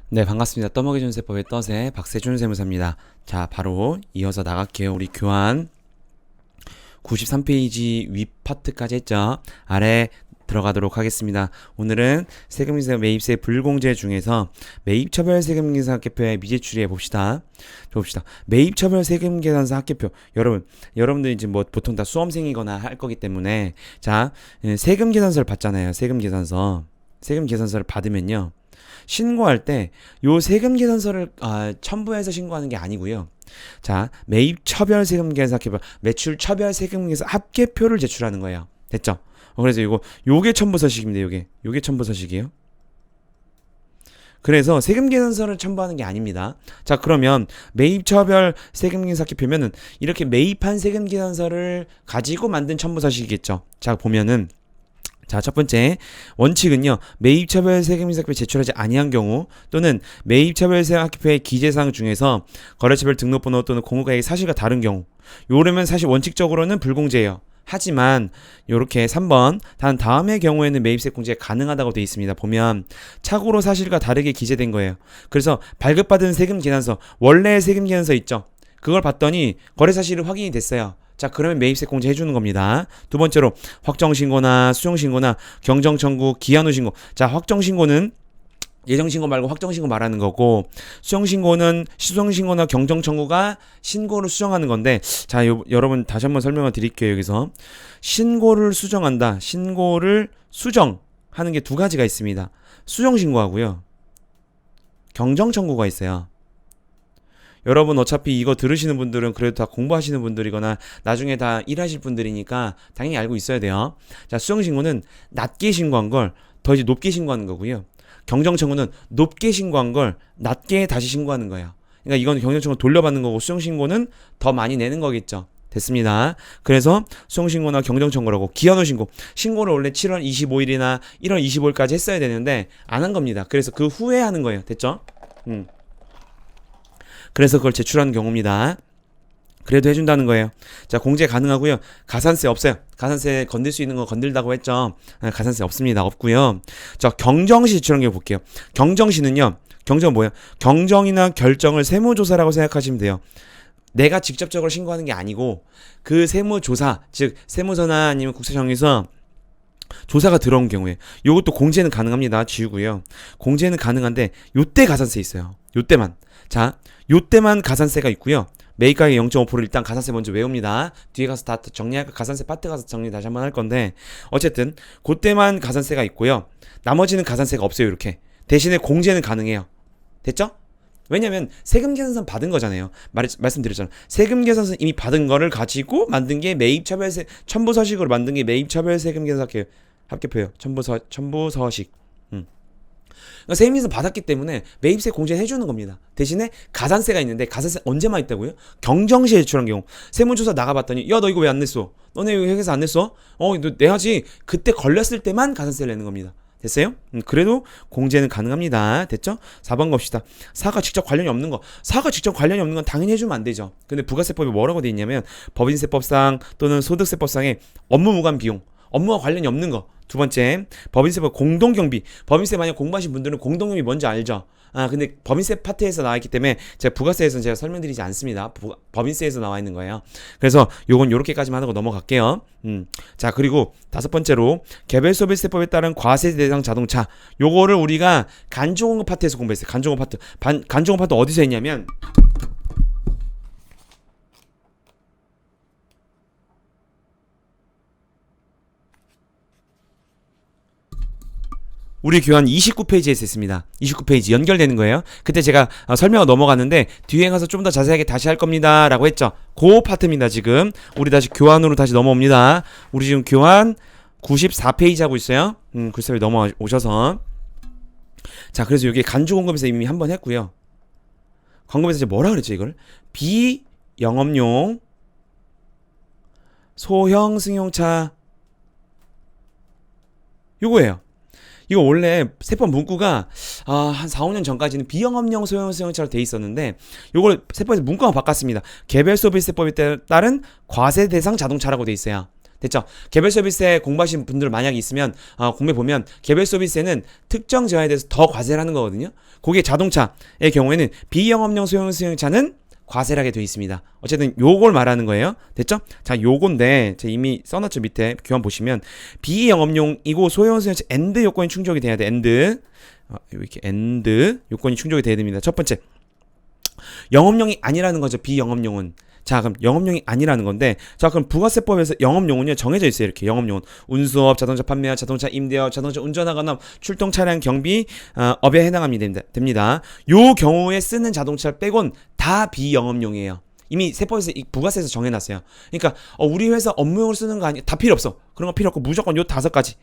네, 반갑습니다. 떠먹이 전세법의 떠세 박세준 세무사입니다. 자, 바로 이어서 나갈게요. 우리 교환 93페이지 윗 파트까지 했죠. 아래 들어가도록 하겠습니다. 오늘은 세금계산 매입세 불공제 중에서 매입처별 세금계산 합계표의 미제출해 봅시다. 매입처별 세금계산서 합계표. 여러분들 이제 뭐 보통 다 수험생이거나 할 거기 때문에 자, 세금계산서를 받잖아요. 세금계산서를 받으면요. 신고할 때 요 세금계산서를 첨부해서 신고하는 게 아니고요. 자, 매입처별 세금계산 합계표, 매출처별 세금계산 합계표를 제출하는 거예요. 됐죠? 그래서 요게 첨부서식입니다. 요게 첨부서식이에요. 그래서 세금계산서를 첨부하는 게 아닙니다. 자, 그러면 매입처별 세금계산 합계표면은 이렇게 매입한 세금계산서를 가지고 만든 첨부서식이겠죠. 자, 보면은 자, 첫 번째 원칙은요. 매입처별 세금계산합계표 제출하지 아니한 경우 또는 매입처별 세금합계표의 기재사항 중에서 거래처별 등록번호 또는 공고가액의 사실과 다른 경우 요러면 사실 원칙적으로는 불공제예요. 하지만 요렇게 3번 단 다음의 경우에는 매입세 공제가 가능하다고 되어 있습니다. 보면 착오로 사실과 다르게 기재된 거예요. 그래서 발급받은 세금계산서 원래의 세금계산서 있죠. 그걸 봤더니 거래사실이 확인이 됐어요. 자, 그러면 매입세 공제 해주는 겁니다. 두 번째로 확정신고나 수정신고나 경정청구, 기한 후 신고. 자, 확정신고는 예정신고 말고 확정신고 말하는 거고, 수정신고나 경정청구가 신고를 수정하는 건데, 자, 여러분 다시 한번 설명을 드릴게요. 여기서 신고를 수정한다. 신고를 수정하는 게 두 가지가 있습니다. 수정신고하고요, 경정청구가 있어요. 여러분 어차피 이거 들으시는 분들은 그래도 다 공부하시는 분들이거나 나중에 다 일하실 분들이니까 당연히 알고 있어야 돼요. 자, 수정신고는 낮게 신고한 걸 더 이제 높게 신고하는 거고요. 경정청구는 높게 신고한 걸 낮게 다시 신고하는 거예요. 그러니까 이건 경정청구 돌려받는 거고 수정신고는 더 많이 내는 거겠죠. 됐습니다. 그래서 수정신고나 경정청구라고. 기한 후 신고를 원래 7월 25일이나 1월 25일까지 했어야 되는데 안 한 겁니다. 그래서 그 후에 하는 거예요. 됐죠? 그래서 그걸 제출하는 경우입니다. 그래도 해준다는 거예요. 자, 공제 가능하고요. 가산세 없어요. 가산세 건들 수 있는 거 건들다고 했죠. 가산세 없습니다. 없고요. 자, 경정시 제출하는 게 볼게요. 경정시는요. 경정은 뭐예요? 경정이나 결정을 세무조사라고 생각하시면 돼요. 내가 직접적으로 신고하는 게 아니고 그 세무조사, 즉 세무서나 아니면 국세청에서 조사가 들어온 경우에 요것도 공제는 가능합니다. 지우고요. 공제는 가능한데 요때 가산세 있어요. 요때만. 자, 요때만 가산세가 있고요. 매입가액 0.5% 일단 가산세 먼저 외웁니다. 뒤에 가서 다 정리할 가산세 파트 가서 정리 다시 한번 할 건데 어쨌든 그때만 가산세가 있고요. 나머지는 가산세가 없어요. 이렇게. 대신에 공제는 가능해요. 됐죠? 왜냐면 세금계산서 받은 거잖아요. 말씀드렸잖아요. 세금계산서 이미 받은 거를 가지고 만든 게 매입처별세 첨부서식으로 만든 게 매입처별 세금계산 합계표예요. 첨부서식. 그러니까 세금계산 받았기 때문에 매입세 공제를 해주는 겁니다. 대신에 가산세가 있는데 가산세 언제만 있다고요? 경정시에 제출한 경우. 세무조사 나가봤더니 야, 너 이거 왜 안 냈어? 너네 이거 회계사 안 냈어? 너 내야지. 그때 걸렸을 때만 가산세를 내는 겁니다. 됐어요? 그래도 공제는 가능합니다. 됐죠? 4번 갑시다. 사가 직접 관련이 없는 거. 사가 직접 관련이 없는 건 당연히 해주면 안 되죠. 근데 부가세법이 뭐라고 돼 있냐면 법인세법상 또는 소득세법상의 업무 무관 비용, 업무와 관련이 없는 거. 두 번째, 법인세법 공동경비. 법인세 만약 공부하신 분들은 공동경비 뭔지 알죠? 근데 법인세 파트에서 나와 있기 때문에 제가 부가세에서는 제가 설명드리지 않습니다. 법인세에서 나와 있는 거예요. 그래서 요건 요렇게까지만 하고 넘어갈게요. 자, 그리고 다섯 번째로 개별소비세법에 따른 과세 대상 자동차. 요거를 우리가 간종업 파트에서 공부했어요. 간종업 파트 어디서 했냐면 우리 교환 29페이지에서 했습니다. 29페이지 연결되는 거예요. 그때 제가 설명을 넘어갔는데 뒤에 가서 좀 더 자세하게 다시 할 겁니다 라고 했죠. 그 파트입니다. 지금 우리 다시 교환으로 다시 넘어옵니다. 우리 지금 교환 94페이지 하고 있어요. 글쎄요, 넘어오셔서. 자, 그래서 여기 간주공급에서 이미 한번 했고요. 광고에서 이제 뭐라 그랬죠 이걸? 비영업용 소형 승용차 요거예요. 이거 원래 세법 문구가 한 4, 5년 전까지는 비영업용 소형 승용차로 돼 있었는데 요걸 세법에서 문구가 바꿨습니다. 개별소비세법에 따른 과세 대상 자동차라고 돼 있어요. 됐죠? 개별 서비스에 공부하신 분들 만약에 있으면 공부해 보면 개별 서비스에는 특정 재화에 대해서 더 과세를 하는 거거든요. 그게 자동차의 경우에는 비영업용 소형 승용차는 과세를 하게 되어 있습니다. 어쨌든 요걸 말하는 거예요. 됐죠? 자, 요건데 제가 이미 써놨죠. 밑에 교환 보시면 비영업용이고 소형 승용차 엔드 요건이 충족이 돼야 돼. 엔드 이렇게 엔드 요건이 충족이 돼야 됩니다. 첫 번째, 영업용이 아니라는 거죠. 비영업용은. 자, 그럼 영업용이 아니라는 건데, 자, 그럼 부가세법에서 영업용은요 정해져 있어요. 이렇게 영업용은 운수업, 자동차 판매업, 자동차 임대업, 자동차 운전하거나 출동 차량 경비 업에 해당합니다. 됩니다. 요 경우에 쓰는 자동차 빼곤 다 비영업용이에요. 이미 세법에서 부가세에서 정해놨어요. 그러니까 우리 회사 업무용으로 쓰는 거 아니야? 다 필요 없어. 그런 거 필요 없고 무조건 요 5가지.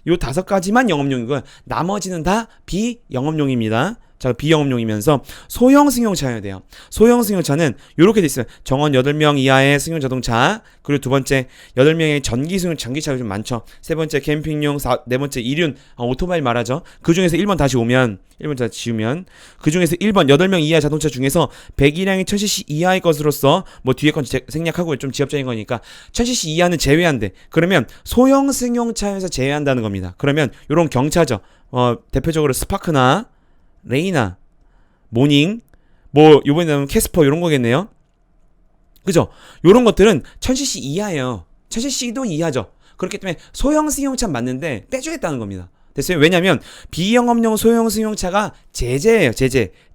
요 5가지만 영업용이고요. 나머지는 다 비영업용입니다. 자, 비영업용이면서 소형 승용차여야 돼요. 소형 승용차는 요렇게 돼 있어요. 정원 8명 이하의 승용 자동차. 그리고 두 번째 8명의 전기 승용 전기차가 좀 많죠. 세 번째 캠핑용, 네 번째 이륜 오토바이 말하죠. 그 중에서 1번 다시 오면 1번 다시 지우면 그 중에서 1번 8명 이하 자동차 중에서 배기량이 1000cc 이하의 것으로서 뭐 뒤에 건 생략하고 좀 지엽적인 거니까 1000cc 이하는 제외한대. 그러면 소형 승용차에서 제외한다는 겁니다. 그러면 요런 경차죠. 대표적으로 스파크나 레이나, 모닝, 뭐 요번에 나오는 캐스퍼 이런 거겠네요. 그죠? 요런 것들은 1000cc 이하예요. 1000cc도 이하죠. 그렇기 때문에 소형 승용차 맞는데 빼주겠다는 겁니다. 됐어요? 왜냐면 비영업용 소형 승용차가 제재예요.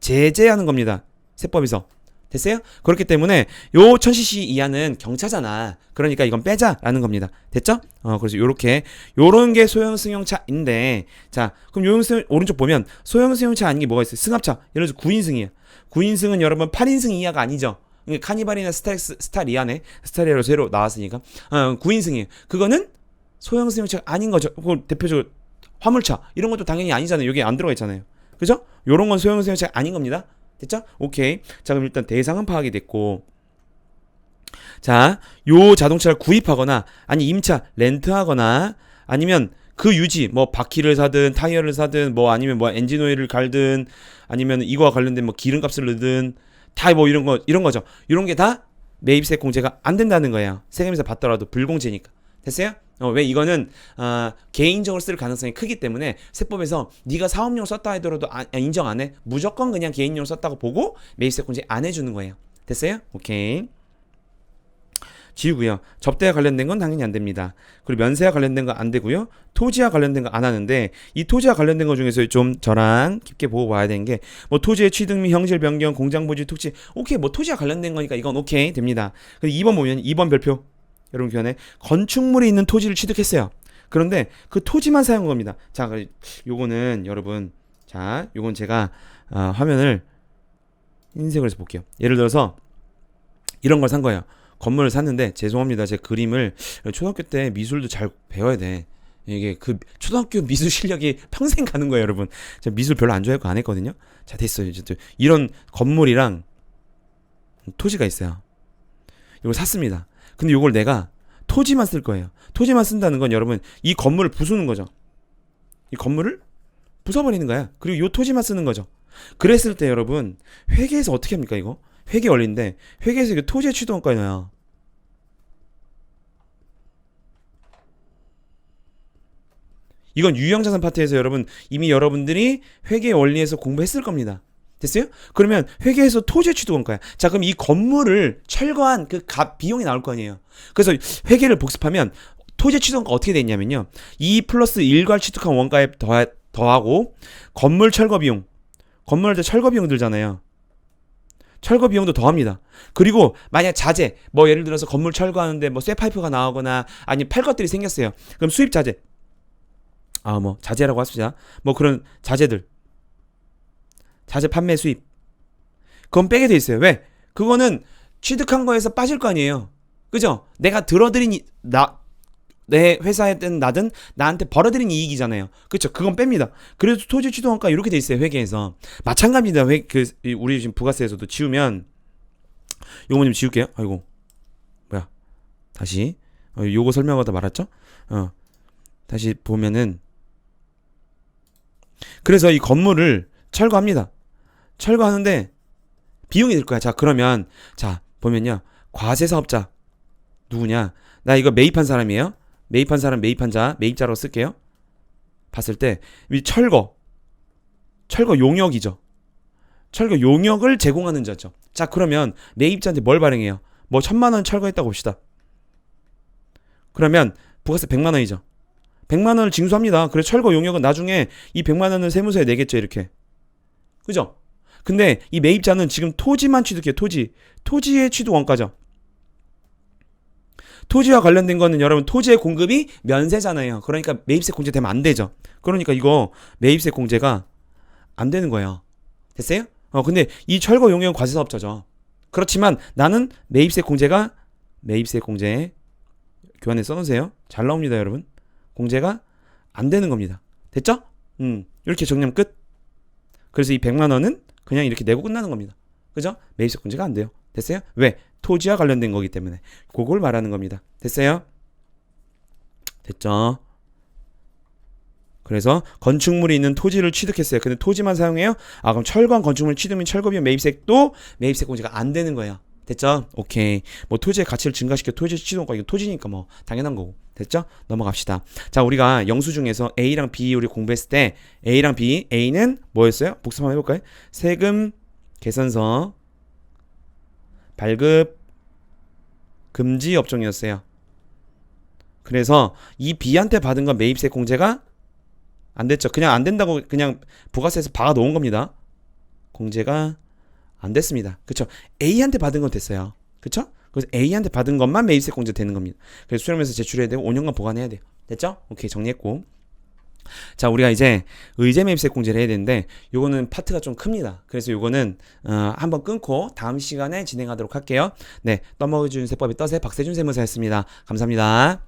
제재하는 겁니다. 세법에서. 됐어요? 그렇기 때문에 요 1000cc 이하는 경차잖아. 그러니까 이건 빼자라는 겁니다. 됐죠? 그래서 요렇게 요런 게 소형 승용차인데, 자, 그럼 요형 오른쪽 보면 소형 승용차 아닌 게 뭐가 있어요? 승합차. 예를 들어서 9인승이에요. 9인승은 여러분 8인승 이하가 아니죠. 카니발이나 스타리아네. 스타리아로 새로 나왔으니까. 9인승이에요. 그거는 소형 승용차가 아닌 거죠. 그 대표적으로 화물차 이런 것도 당연히 아니잖아요. 여기 안 들어가 있잖아요. 그죠? 요런 건 소형 승용차가 아닌 겁니다. 됐죠? 오케이. 자, 그럼 일단 대상은 파악이 됐고, 자, 요 자동차를 구입하거나 아니 임차 렌트하거나 아니면 그 유지 뭐 바퀴를 사든 타이어를 사든 뭐 아니면 뭐 엔진 오일을 갈든 아니면 이거와 관련된 뭐 기름값을 넣든 다 뭐 이런 거죠. 이런 게 다 매입세 공제가 안 된다는 거예요. 세금에서 받더라도 불공제니까. 됐어요? 왜 이거는 개인적으로 쓸 가능성이 크기 때문에 세법에서 네가 사업용 썼다 하더라도 인정 안 해. 무조건 그냥 개인용 썼다고 보고 매입세 공제 안 해주는 거예요. 됐어요? 오케이. 지우고요. 접대와 관련된 건 당연히 안 됩니다. 그리고 면세와 관련된 거 안 되고요. 토지와 관련된 거 안 하는데, 이 토지와 관련된 거 중에서 좀 저랑 깊게 보고 봐야 되는 게 뭐 토지의 취득 및 형질 변경, 공장 부지 특지. 오케이, 뭐 토지와 관련된 거니까 이건 오케이 됩니다. 그리고 2번 보면 2번 별표. 여러분 교환에 건축물이 있는 토지를 취득했어요. 그런데 그 토지만 사용한 겁니다. 자, 요거는 여러분, 자, 요건 제가 화면을 흰색으로 해서 볼게요. 예를 들어서 이런 걸 산 거예요. 건물을 샀는데, 죄송합니다. 제 그림을 초등학교 때 미술도 잘 배워야 돼. 이게 그 초등학교 미술 실력이 평생 가는 거예요, 여러분. 제가 미술 별로 안 좋아하고 안 했거든요. 자, 됐어요. 이제 이런 건물이랑 토지가 있어요. 이걸 샀습니다. 근데 이걸 내가 토지만 쓸 거예요. 토지만 쓴다는 건 여러분 이 건물을 부수는 거죠. 이 건물을 부숴버리는 거야. 그리고 이 토지만 쓰는 거죠. 그랬을 때 여러분 회계에서 어떻게 합니까 이거? 회계 원리인데 회계에서 이게 토지의 취득원가에 나요. 이건 유형자산 파트에서 여러분 이미 여러분들이 회계 원리에서 공부했을 겁니다. 됐어요? 그러면 회계에서 토지의 취득원가야. 자, 그럼 이 건물을 철거한 그 비용이 나올 거 아니에요. 그래서 회계를 복습하면 토지의 취득원가 어떻게 돼 있냐면요. 2 플러스 1괄 취득한 원가에 더하고 건물 철거 비용. 건물할 때 철거 비용 들잖아요. 철거 비용도 더합니다. 그리고 만약 자재, 뭐 예를 들어서 건물 철거하는데 뭐 쇠파이프가 나오거나 아니면 팔 것들이 생겼어요. 그럼 수입 자재. 뭐 자재라고 하시자. 뭐 그런 자재들. 자재 판매 수입. 그건 빼게 돼 있어요. 왜? 그거는 취득한 거에서 빠질 거 아니에요. 그죠? 내가 들어들인 내 회사든 나든 나한테 벌어들인 이익이잖아요. 그렇죠? 그건 뺍니다. 그래도 토지 취득원가 이렇게 돼 있어요. 회계에서. 마찬가지입니다. 우리 지금 부가세에서도 지우면 요거 좀 지울게요. 아이고. 뭐야? 다시. 요거 설명하다 말았죠? 다시 보면은 그래서 이 건물을 철거합니다. 철거하는데 비용이 들 거야. 자, 그러면 자, 보면요. 과세 사업자 누구냐? 나 이거 매입한 사람이에요. 매입한 사람, 매입한 자, 매입자라고 쓸게요. 봤을 때 이 철거 용역이죠. 철거 용역을 제공하는 자죠. 자, 그러면 매입자한테 뭘 발행해요? 뭐 1,000만 원 철거했다고 봅시다. 그러면 부가세 100만 원이죠. 100만 원을 징수합니다. 그래서 철거 용역은 나중에 이 100만 원을 세무서에 내겠죠, 이렇게. 그죠? 근데 이 매입자는 지금 토지만 취득해요. 토지의 취득 원가죠. 토지와 관련된 거는 여러분 토지의 공급이 면세잖아요. 그러니까 매입세 공제 되면 안 되죠. 그러니까 이거 매입세 공제가 안 되는 거예요. 됐어요? 근데 이 철거 용역은 과세사업자죠. 그렇지만 나는 매입세 공제 교환에 써놓으세요. 잘 나옵니다, 여러분. 공제가 안 되는 겁니다. 됐죠? 이렇게 정리하면 끝. 그래서 이 100만 원은 그냥 이렇게 내고 끝나는 겁니다. 그죠? 매입세 공제가 안 돼요. 됐어요? 왜? 토지와 관련된 거기 때문에. 그걸 말하는 겁니다. 됐어요? 됐죠? 그래서 건축물이 있는 토지를 취득했어요. 근데 토지만 사용해요? 아, 그럼 철거한 건축물 취득 및 철거비용 매입세도 매입세 공제가 안 되는 거예요. 됐죠? 오케이. 뭐 토지의 가치를 증가시켜 토지 취득원가, 이거 토지니까 뭐 당연한 거고. 됐죠? 넘어갑시다. 자, 우리가 영수 중에서 A랑 B 우리 공부했을 때 A랑 B, A는 뭐였어요? 복습 한번 해볼까요? 세금 계산서 발급 금지 업종이었어요. 그래서 이 B한테 받은 건 매입세 공제가 안 됐죠. 그냥 안 된다고 그냥 부가세에서 박아 놓은 겁니다. 공제가 안 됐습니다. 그쵸? A한테 받은 건 됐어요. 그쵸? 그래서 A한테 받은 것만 매입세 공제 되는 겁니다. 그래서 수령에서 제출해야 되고 5년간 보관해야 돼요. 됐죠? 오케이, 정리했고. 자, 우리가 이제 의제 매입세 공제를 해야 되는데 요거는 파트가 좀 큽니다. 그래서 요거는 한번 끊고 다음 시간에 진행하도록 할게요. 네, 떠먹여준 세법의 떠세 박세준 세무사였습니다. 감사합니다.